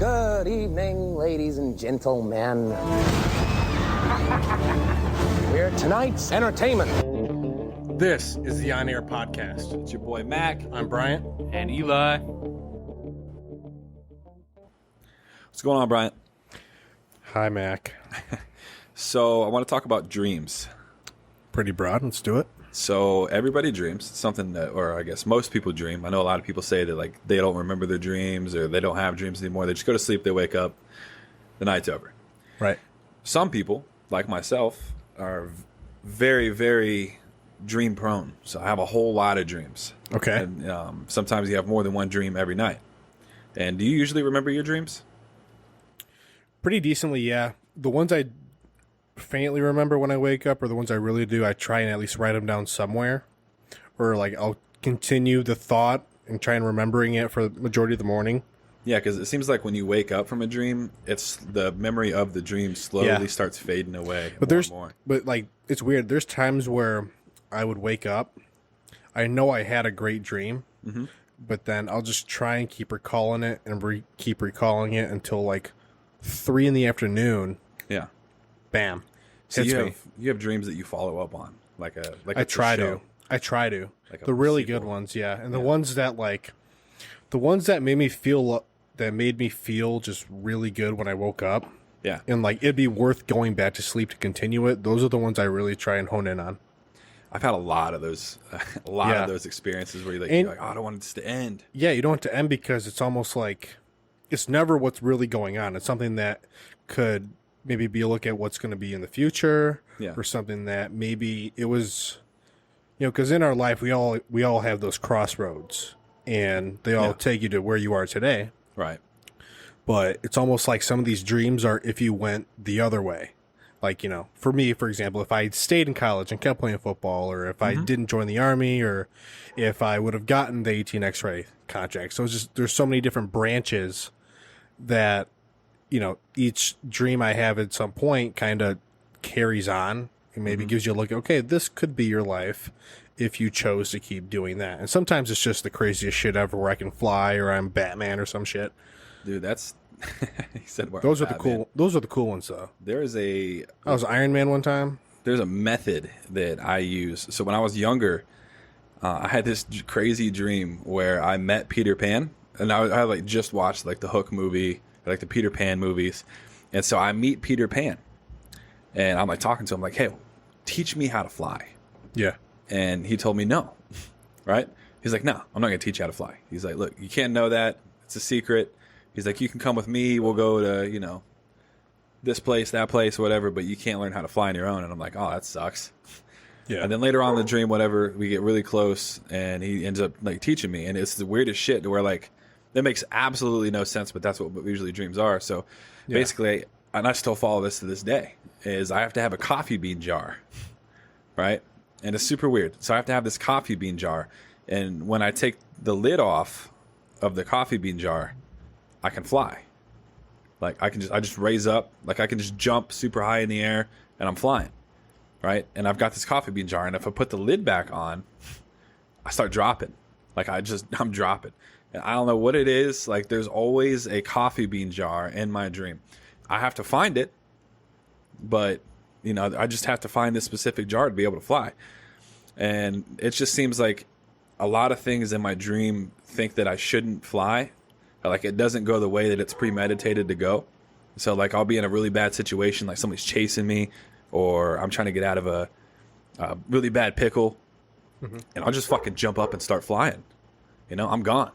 Good evening, ladies and gentlemen. We're tonight's entertainment. This is the On Air Podcast. It's your boy Mac. I'm Bryant. And Eli. What's going on, Bryant? Hi, Mac. So I want to talk about dreams. Pretty broad. Let's do it. So everybody dreams. It's something that, or I guess most people dream. I know a lot of people say that like they don't remember their dreams or they don't have dreams anymore. They just go to sleep, they wake up, the night's over. Right. Some people, like myself, are very, very dream prone. So I have a whole lot of dreams. Okay. And sometimes you have more than one dream every night. And do you usually remember your dreams? Pretty decently, yeah. The ones I faintly remember when I wake up, or the ones I really do, I try and at least write them down somewhere, or like I'll continue the thought and try and remembering it for the majority of the morning. Yeah, because it seems like when you wake up from a dream, it's the memory of the dream slowly starts fading away. But like it's weird. There's times where I would wake up, I know I had a great dream, but then I'll just try and keep recalling it and keep recalling it until like 3 p.m. Yeah. Bam. So you have dreams that you follow up on, I try to. Like the really good ones, yeah, and the ones that made me feel just really good when I woke up. Yeah, and like it'd be worth going back to sleep to continue it. Those are the ones I really try and hone in on. I've had a lot of those, of those experiences where you're like, oh, I don't want this to end. Yeah, you don't want it to end because it's almost like it's never what's really going on. It's something that could maybe be a look at what's going to be in the future, or something that maybe it was, because in our life we all have those crossroads, and they all take you to where you are today. Right. But it's almost like some of these dreams are if you went the other way. Like, for me, for example, if I had stayed in college and kept playing football, or if I didn't join the Army, or if I would have gotten the 18 X-ray contract. So it's just, there's so many different branches that, each dream I have at some point kind of carries on and maybe gives you a look, okay, this could be your life if you chose to keep doing that. And sometimes it's just the craziest shit ever where I can fly or I'm Batman or some shit. Dude, that's he said those are the cool ones though. I was Iron Man one time. There's a method that I use. So when I was younger, I had this crazy dream where I met Peter Pan, and I like just watched like the Hook movie, like the Peter Pan movies. And so I meet Peter Pan and I'm like talking to him like, hey, teach me how to fly. Yeah. And he told me no. Right. He's like, no, I'm not going to teach you how to fly. He's like, look, you can't know that. It's a secret. He's like, you can come with me. We'll go to, this place, that place, whatever, but you can't learn how to fly on your own. And I'm like, oh, that sucks. Yeah. And then later on in the dream, whatever, we get really close and he ends up like teaching me. And it's the weirdest shit to where like, that makes absolutely no sense, but that's what usually dreams are. So basically, and I still follow this to this day, is I have to have a coffee bean jar, right? And it's super weird. So I have to have this coffee bean jar. And when I take the lid off of the coffee bean jar, I can fly. Like I just raise up, like I can just jump super high in the air and I'm flying, right? And I've got this coffee bean jar. And if I put the lid back on, I start dropping. Like I'm dropping. And I don't know what it is. Like there's always a coffee bean jar in my dream. I have to find it, but I just have to find this specific jar to be able to fly. And it just seems like a lot of things in my dream think that I shouldn't fly. Like it doesn't go the way that it's premeditated to go. So like I'll be in a really bad situation, like somebody's chasing me, or I'm trying to get out of a really bad pickle, and I'll just fucking jump up and start flying. I'm gone.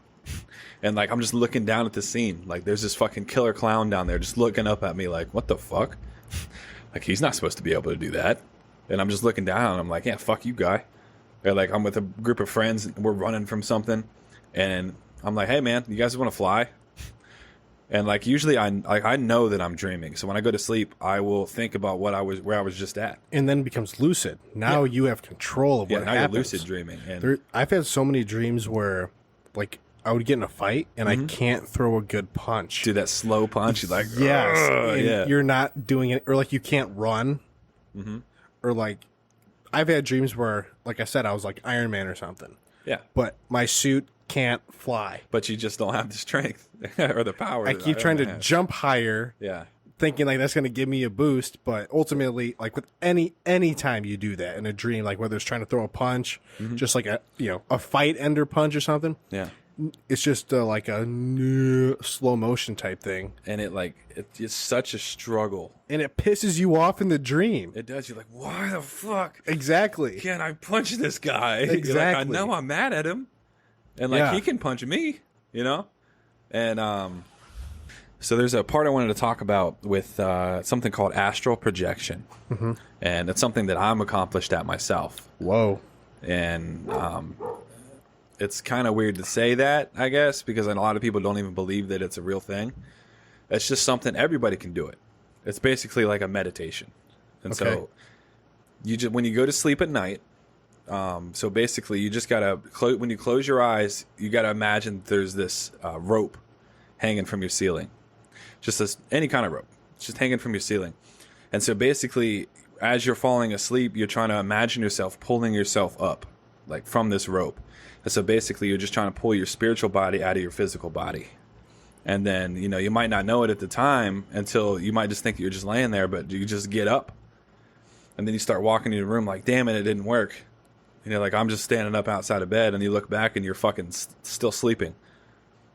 And like I'm just looking down at the scene, like there's this fucking killer clown down there just looking up at me like, what the fuck? Like he's not supposed to be able to do that. And I'm just looking down and I'm like, yeah, fuck you, guy. Or like I'm with a group of friends and we're running from something, and I'm like, hey man, you guys want to fly? And like usually I know that I'm dreaming, so when I go to sleep I will think about where I was just at, and then it becomes lucid. Now you have control of what happens. You're lucid dreaming. And I've had so many dreams where like I would get in a fight and I can't throw a good punch. Do that slow punch. You're like, yes, you're not doing it, or like you can't run, or like I've had dreams where, like I said, I was like Iron Man or something. Yeah, but my suit can't fly. But you just don't have the strength or the power. I keep trying to jump higher. Yeah. Thinking like that's going to give me a boost, but ultimately, like with any time you do that in a dream, like whether it's trying to throw a punch, just like a fight ender punch or something, Yeah. it's just like a slow motion type thing, And it's such a struggle. and it pisses you off in the dream. It does. You're like, why the fuck Exactly. can't I punch this guy? You're like, I Exactly. know I'm mad at him, and like Yeah. he can punch me, and so there's a part I wanted to talk about with something called astral projection, and it's something that I'm accomplished at myself. Whoa. And it's kind of weird to say that, I guess, because a lot of people don't even believe that it's a real thing. It's just something everybody can do it. It's basically like a meditation. And so when you go to sleep at night, so basically you just gotta when you close your eyes, you gotta imagine there's this rope hanging from your ceiling, just any kind of rope, it's just hanging from your ceiling. And so basically, as you're falling asleep, you're trying to imagine yourself pulling yourself up, like from this rope. And so basically, you're just trying to pull your spiritual body out of your physical body. And then, you might not know it at the time until you might just think you're just laying there, but you just get up. And then you start walking in your room like, damn it didn't work. And you're like, I'm just standing up outside of bed. And you look back and you're fucking still sleeping.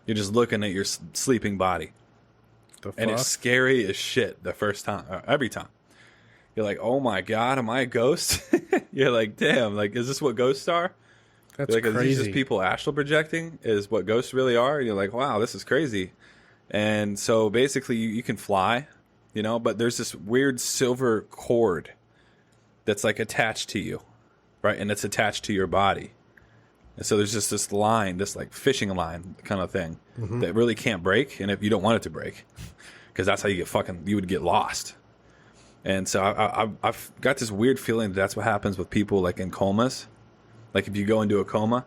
You're just looking at your sleeping body. And it's scary as shit the first time, every time. You're like, oh my God, am I a ghost? You're like, damn, like, is this what ghosts are? That's like, crazy. Is these just people astral projecting is what ghosts really are? And you're like, wow, this is crazy. And so basically you can fly, but there's this weird silver cord that's like attached to you, right? And it's attached to your body. And so there's just this line, this like fishing line kind of thing that really can't break. And if you don't want it to break, because that's how you would get lost. And so I've got this weird feeling that's what happens with people like in comas. Like if you go into a coma,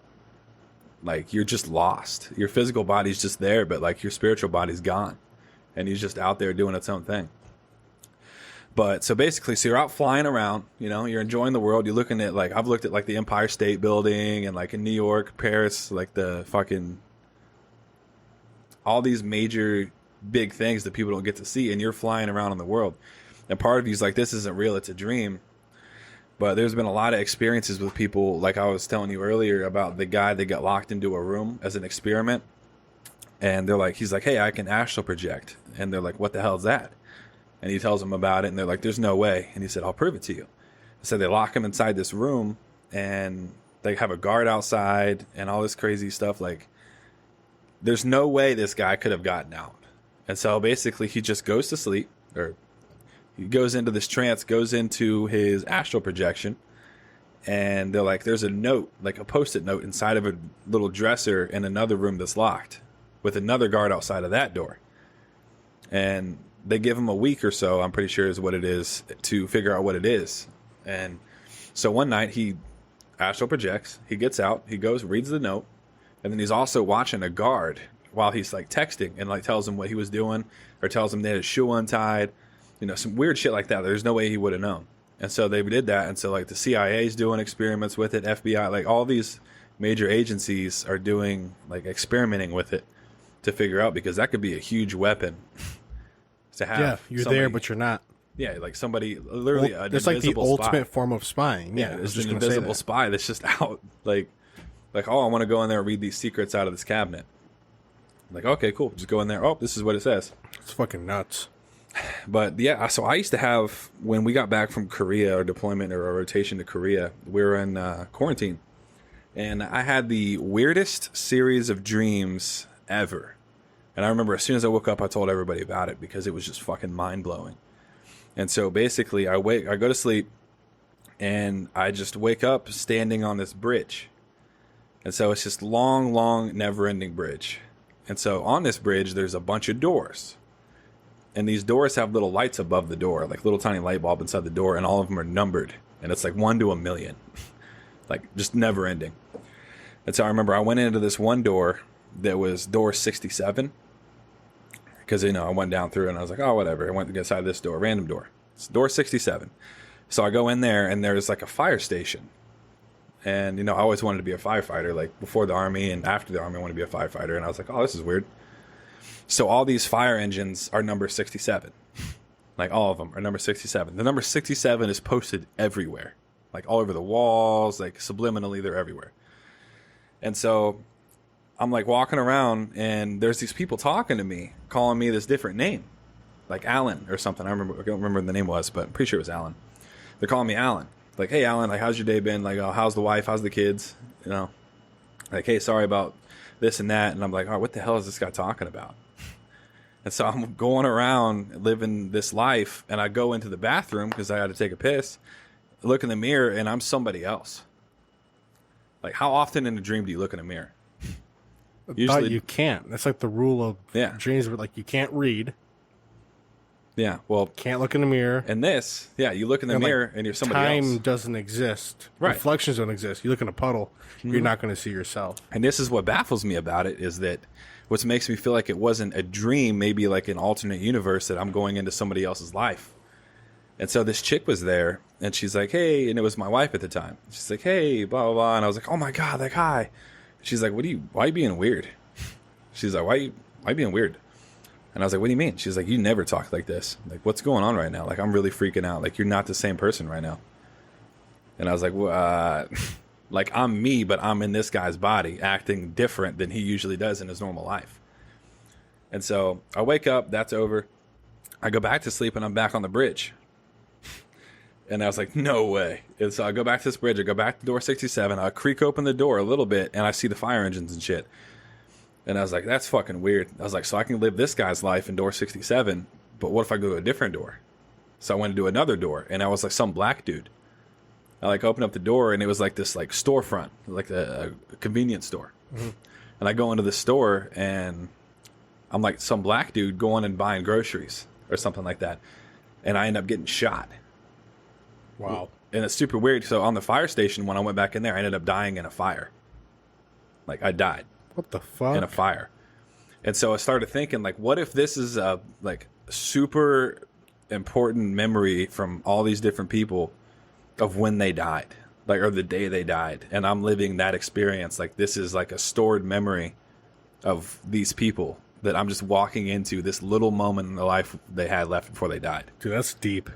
like you're just lost. Your physical body's just there, but like your spiritual body's gone. And you're just out there doing its own thing. But so basically, so you're out flying around, you're enjoying the world. You're looking at I've looked at like the Empire State Building and like in New York, Paris, like the fucking, all these major big things that people don't get to see. And you're flying around in the world. And part of you's like, this isn't real, it's a dream. But there's been a lot of experiences with people, like I was telling you earlier about the guy that got locked into a room as an experiment. And he's like, hey, I can astral project. And they're like, what the hell is that? And he tells them about it, and they're like, there's no way. And he said, I'll prove it to you. So they lock him inside this room, and they have a guard outside and all this crazy stuff. Like, there's no way this guy could have gotten out. And so basically he just goes to sleep, or he goes into this trance, goes into his astral projection, and they're like, there's a note, like a Post-it note inside of a little dresser in another room that's locked with another guard outside of that door. And they give him a week or so, I'm pretty sure is what it is, to figure out what it is. And so one night he astral projects, he gets out, he goes, reads the note, and then he's also watching a guard while he's like texting and like tells him what he was doing, or tells him they had his shoe untied. Some weird shit like that. There's no way he would have known. And so they did that. And so like the CIA's doing experiments with it, FBI, like all these major agencies are doing like experimenting with it to figure out, because that could be a huge weapon to have. Yeah, you're there, but you're not. Yeah, like somebody literally an it's like the invisible spy. ultimate form of spying. Yeah, it's an invisible spy that's just out. Like, oh, I want to go in there and read these secrets out of this cabinet. Like, okay, cool. Just go in there. Oh, this is what it says. It's fucking nuts. But yeah, so I used to have, when we got back from Korea, our deployment or our rotation to Korea, we were in quarantine. And I had the weirdest series of dreams ever. And I remember as soon as I woke up, I told everybody about it because it was just fucking mind-blowing. And so basically, I go to sleep, and I just wake up standing on this bridge. And so it's just long, never-ending bridge. And so on this bridge, there's a bunch of doors. And these doors have little lights above the door, like little tiny light bulb inside the door, and all of them are numbered. And it's like 1 to 1,000,000. Like, just never ending. And so I remember I went into this one door that was door 67. Because, I went down through and I was like, oh, whatever. I went inside this door, random door. It's door 67. So I go in there, and there's like a fire station. And, I always wanted to be a firefighter. Like, before the Army and after the Army, I wanted to be a firefighter. And I was like, oh, this is weird. So all these fire engines are number 67. Like, all of them are number 67. The number 67 is posted everywhere. Like, all over the walls. Like, subliminally, they're everywhere. And so I'm, like, walking around, and there's these people talking to me, calling me this different name. Like Alan or something. I don't remember what the name was, but I'm pretty sure it was Alan. They're calling me Alan. Like, hey, Alan, like, how's your day been? Like, oh, how's the wife? How's the kids? Like, hey, sorry about this and that. And I'm like, oh, what the hell is this guy talking about? And so I'm going around living this life, and I go into the bathroom because I had to take a piss, look in the mirror, and I'm somebody else. Like, how often in a dream do you look in a mirror? Usually you can't. That's like the rule of dreams, where, like, you can't read. Yeah, well... Can't look in the mirror. And this, you look in the mirror, and you're somebody else. Time doesn't exist. Right. Reflections don't exist. You look in a puddle, you're not going to see yourself. And this is what baffles me about it, is that what makes me feel like it wasn't a dream, maybe like an alternate universe, that I'm going into somebody else's life. And so this chick was there, and she's like, hey, and it was my wife at the time. She's like, hey, blah, blah, blah. And I was like, oh, my God, like, hi. She's like, why are you being weird? She's like, why are you being weird? And I was like, what do you mean? She's like, you never talk like this. Like, what's going on right now? Like, I'm really freaking out. Like, you're not the same person right now. And I was like, well, like, I'm me, but I'm in this guy's body, acting different than he usually does in his normal life. And so I wake up, that's over. I go back to sleep, and I'm back on the bridge. And I was like, no way. And so I go back to this bridge. I go back to door 67. I creak open the door a little bit, and I see the fire engines and shit. And I was like, that's fucking weird. I was like, so I can live this guy's life in door 67, but what if I go to a different door? So I went to do another door, and I was like some black dude. I like opened up the door, and it was like this like storefront, like a convenience store. Mm-hmm. And I go into the store, and I'm like some black dude going and buying groceries or something like that. And I end up getting shot. Wow. And it's super weird. So on the fire station, when I went back in there, I ended up dying in a fire. Like, I died. What the fuck? In a fire. And so I started thinking, like, what if this is a like super important memory from all these different people of when they died, like, or the day they died, and I'm living that experience. Like, this is like a stored memory of these people that I'm just walking into this little moment in the life they had left before they died. Dude, that's deep.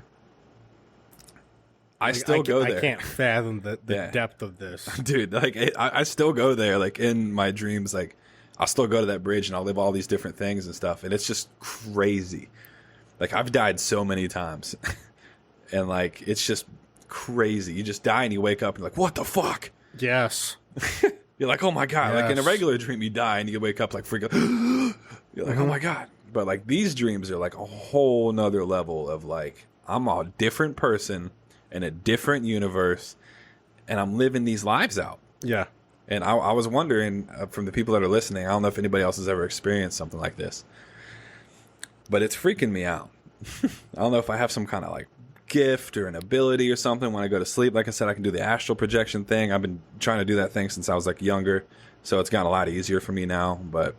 I still go there. I can't fathom the depth of this. Dude, like, I still go there, like, in my dreams. Like, I'll still go to that bridge, and I'll live all these different things and stuff, and it's just crazy. Like, I've died so many times, and, like, it's just crazy. You just die, and you wake up, and you're like, what the fuck? Yes. You're like, oh, my God. Yes. Like, in a regular dream, you die, and you wake up, like, freak out. You're like, oh, my God. But, like, these dreams are, like, a whole nother level of, like, I'm a different person in a different universe, and I'm living these lives out. Yeah. And I was wondering, from the people that are listening, I don't know if anybody else has ever experienced something like this, but it's freaking me out. I don't know if I have some kind of like gift or an ability or something when I go to sleep. Like I said, I can do the astral projection thing. I've been trying to do that thing since I was like younger, so it's gotten a lot easier for me now. But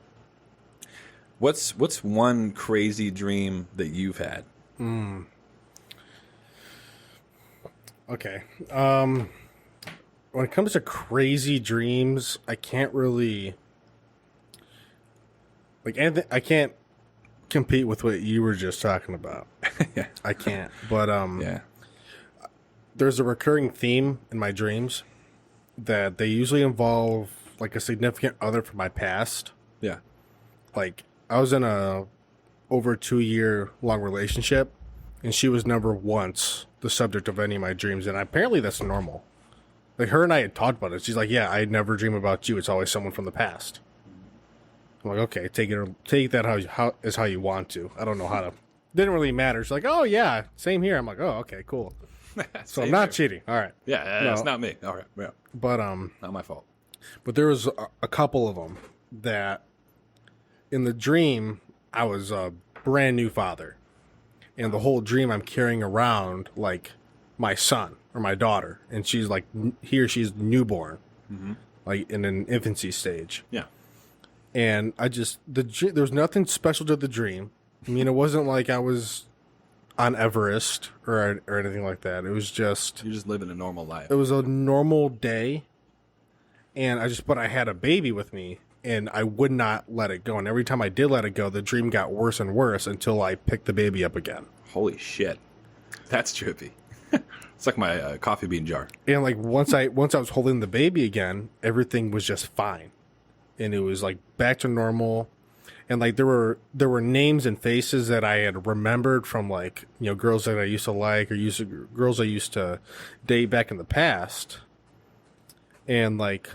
what's one crazy dream that you've had? Okay. When it comes to crazy dreams, I can't really like anything. I can't compete with what you were just talking about. Yeah. I can't. But yeah. There's a recurring theme in my dreams that they usually involve like a significant other from my past. Yeah. Like, I was in a over 2-year long relationship, and she was never once the subject of any of my dreams, and apparently that's normal. Like, her and I had talked about it. She's like, yeah, I never dream about you. It's always someone from the past. I'm like, okay, take that how you want to. I don't know how to. Didn't really matter. She's like, oh yeah, same here. I'm like, oh, okay, cool. So I'm not cheating. All right. Yeah, no, it's not me. All right, yeah. But not my fault. But there was a couple of them that in the dream I was a brand new father, and the whole dream I'm carrying around like my son or my daughter, and she's like she's newborn, like in an infancy stage. Yeah. And I just there was nothing special to the dream. I mean, it wasn't like I was on Everest or anything like that. It was just you're just living a normal life. It was a normal day, But I had a baby with me, and I would not let it go. And every time I did let it go, the dream got worse and worse until I picked the baby up again. Holy shit. That's trippy. It's like my coffee bean jar. And like once I was holding the baby again, everything was just fine, and it was like back to normal. And like there were names and faces that I had remembered from like, you know, girls that I used to like or girls I used to date back in the past. And like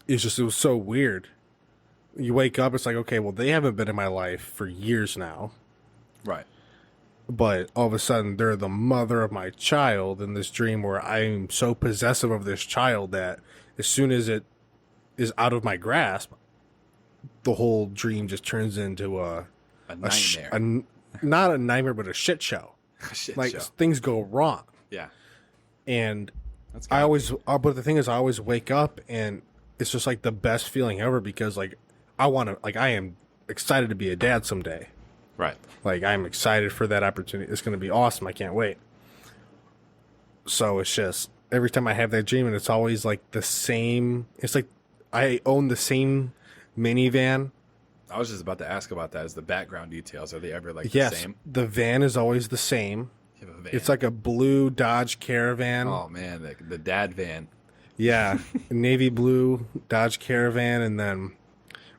it was so weird. You wake up, it's like, okay, well, they haven't been in my life for years now. Right. But all of a sudden, they're the mother of my child in this dream where I'm so possessive of this child that as soon as it is out of my grasp, the whole dream just turns into a nightmare. Not a nightmare, but a shit show. Things go wrong. Yeah. And but the thing is, I always wake up and it's just like the best feeling ever because like I am excited to be a dad someday. Right. Like, I'm excited for that opportunity. It's going to be awesome. I can't wait. So it's just, every time I have that dream, and it's always like the same. It's like I own the same minivan. I was just about to ask about that. Is the background details, are they ever like the same? The van is always the same. You have a van. It's like a blue Dodge Caravan. Oh, man. The dad van. Yeah. Navy blue Dodge Caravan, and then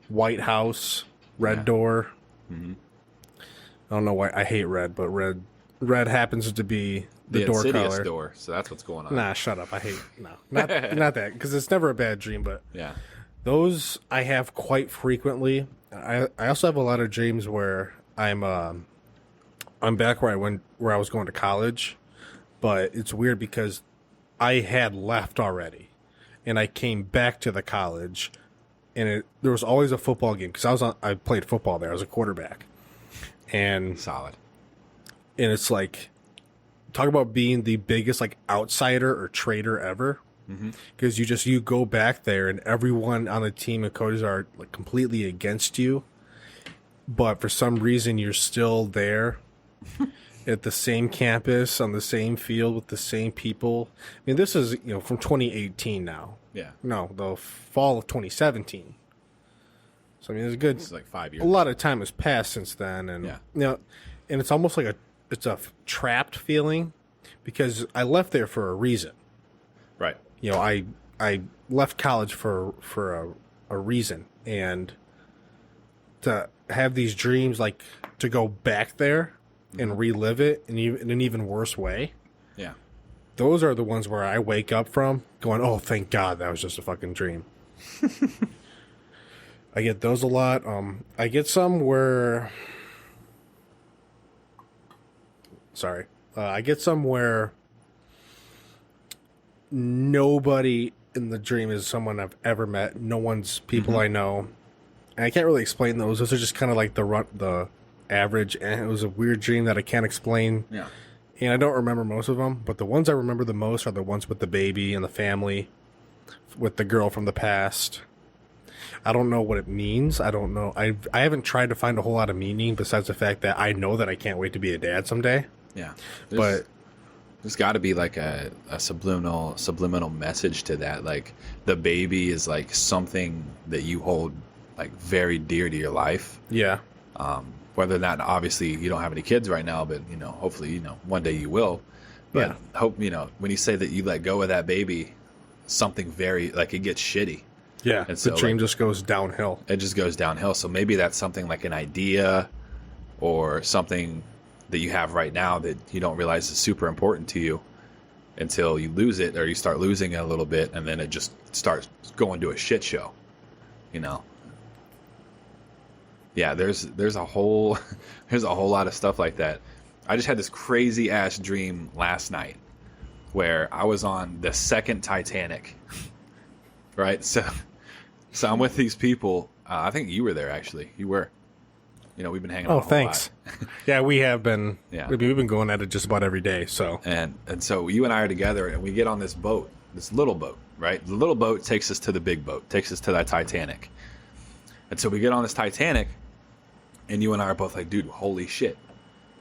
white house, red door. Mm-hmm. I don't know why I hate red, but red happens to be the door color. Door, so that's what's going on. Nah, shut up. I hate not that, because it's never a bad dream, but yeah, those I have quite frequently. I also have a lot of dreams where I'm back where I was going to college, but it's weird because I had left already, and I came back to the college, and there was always a football game because I played football there. I was a quarterback. And solid. And it's like, talk about being the biggest like outsider or traitor ever. Because you go back there and everyone on the team and coaches are like completely against you, but for some reason you're still there at the same campus on the same field with the same people. I mean, this is from 2018 now. Yeah. No, the fall of 2017. So I mean, it's like 5 years. A lot of time has passed since then, and and it's almost like it's a trapped feeling because I left there for a reason. Right. I left college for a reason, and to have these dreams, like to go back there and relive it in an even worse way. Yeah. Those are the ones where I wake up from going, "Oh, thank God, that was just a fucking dream." I get those a lot. I get some where... Sorry. I get some where nobody in the dream is someone I've ever met. No one's people I know. And I can't really explain those. Those are just kind of like the average. And it was a weird dream that I can't explain. Yeah. And I don't remember most of them. But the ones I remember the most are the ones with the baby and the family. With the girl from the past. I don't know what it means. I don't know. I haven't tried to find a whole lot of meaning besides the fact that I know that I can't wait to be a dad someday. Yeah. But there's got to be like a subliminal message to that. Like the baby is like something that you hold like very dear to your life. Yeah. Whether or not, obviously, you don't have any kids right now, but hopefully, one day you will. But hope when you say that you let go of that baby, something very like it gets shitty. Yeah, and so, the dream just goes downhill. It just goes downhill. So maybe that's something like an idea or something that you have right now that you don't realize is super important to you until you lose it or you start losing it a little bit, and then it just starts going to a shit show. Yeah, there's a whole lot of stuff like that. I just had this crazy ass dream last night where I was on the second Titanic. Right? So I'm with these people. I think you were there, actually. You were. We've been hanging out. Oh, thanks. Yeah, we have been. Yeah. We've been going at it just about every day. So and so you and I are together, and we get on this boat, this little boat, right? The little boat takes us to the big boat, takes us to that Titanic. And so we get on this Titanic, and you and I are both like, dude, holy shit.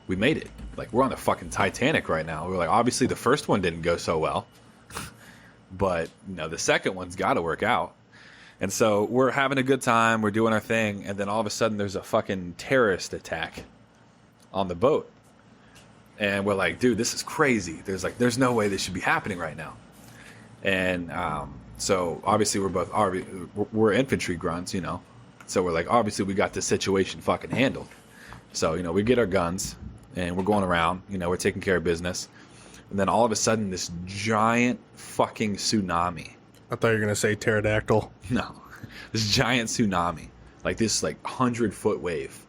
We made it. Like, we're on the fucking Titanic right now. We're like, obviously the first one didn't go so well. But the second one's got to work out. And so we're having a good time, we're doing our thing, and then all of a sudden there's a fucking terrorist attack on the boat. And we're like, dude, this is crazy. There's no way this should be happening right now. And so obviously we're infantry grunts, So we're like, obviously we got this situation fucking handled. So, we get our guns and we're going around, we're taking care of business. And then all of a sudden this giant fucking tsunami. I thought you were going to say pterodactyl. No, this giant tsunami, like this 100-foot wave.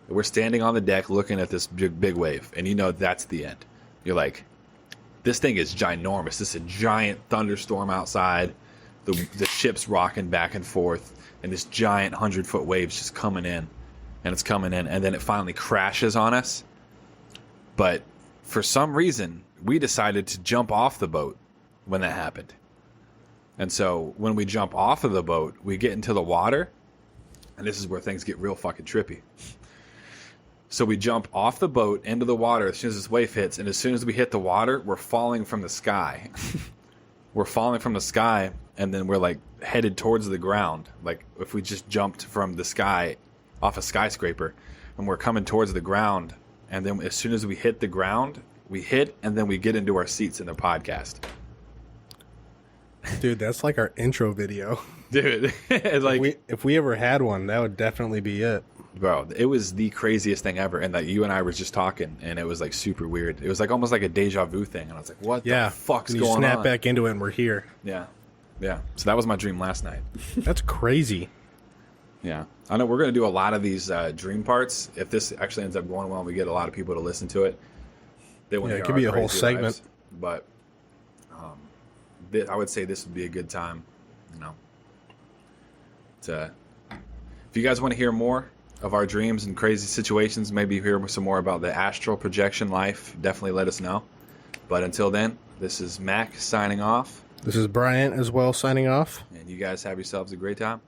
We're standing on the deck looking at this big wave, and that's the end. You're like, this thing is ginormous. This is a giant thunderstorm outside. The ship's rocking back and forth, and this giant 100-foot wave's just coming in, and it's coming in, and then it finally crashes on us. But for some reason, we decided to jump off the boat when that happened. And so when we jump off of the boat, we get into the water, and this is where things get real fucking trippy. So we jump off the boat into the water as soon as this wave hits, and as soon as we hit the water, we're falling from the sky. We're falling from the sky, and then we're headed towards the ground. Like if we just jumped from the sky off a skyscraper, and we're coming towards the ground, and then as soon as we hit the ground, we hit, and then we get into our seats in the podcast. Dude, that's like our intro video. Dude, if we ever had one, that would definitely be it. Bro, it was the craziest thing ever. And you and I were just talking, and it was super weird. It was almost like a deja vu thing. And I was like, what the fuck's going on? You snap back into it, and we're here. Yeah. Yeah. So that was my dream last night. That's crazy. Yeah. I know we're going to do a lot of these dream parts. If this actually ends up going well and we get a lot of people to listen to it, they want to hear it could be a whole segment. Lives. But I would say this would be a good time, if you guys want to hear more of our dreams and crazy situations, maybe hear some more about the astral projection life, definitely let us know. But until then, this is Mac signing off. This is Bryant as well signing off. And you guys have yourselves a great time.